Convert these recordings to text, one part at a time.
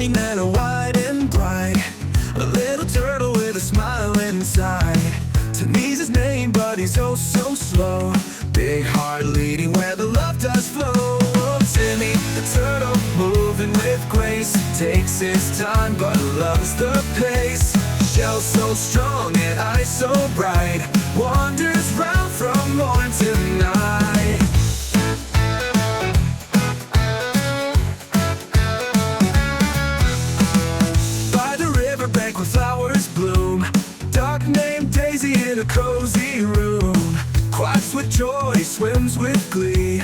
green and a white and bright, a little turtle with a smile inside. Timmy's his name, but he's oh so slow. Big heart leading where the love does flow. Oh, Timmy the turtle, moving with grace, takes his time but loves the pace. Shell so strong and eyes so bright, wanders round from morn to night. By the riverbank where flowers bloom, duck named Daisy in a cozy room. Quacks with joy, swims with glee,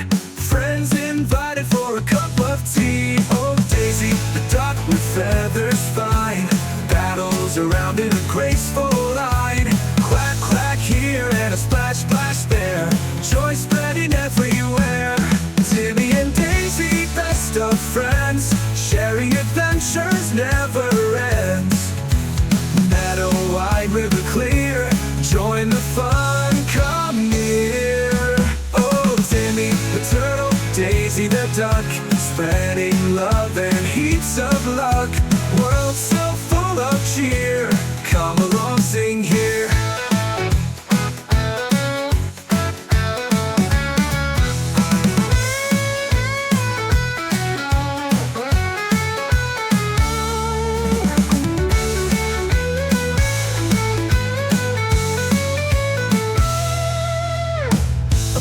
friends invited for a cup of tea. Oh, Daisy, the duck with feathers fine, battles around in a graceful line. Quack, quack here and a splash, splash there, joy spreading everywhere. Timmy and Daisy, best of friends, sharing adventures never ends. Meadow wide, river clear, join the fun, come near. Oh, Timmy the turtle, Daisy the duck, spreading love and heaps of luck. World so full of cheer, come along, sing here.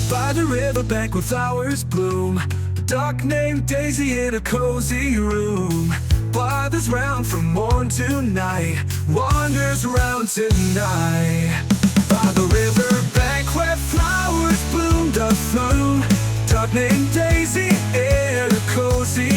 By the riverbank where flowers bloom, duck named Daisy in a cozy room. Bothers round from morn to night, wanders round tonight. By the riverbank where flowers bloom, doth bloom, duck named Daisy in a cozy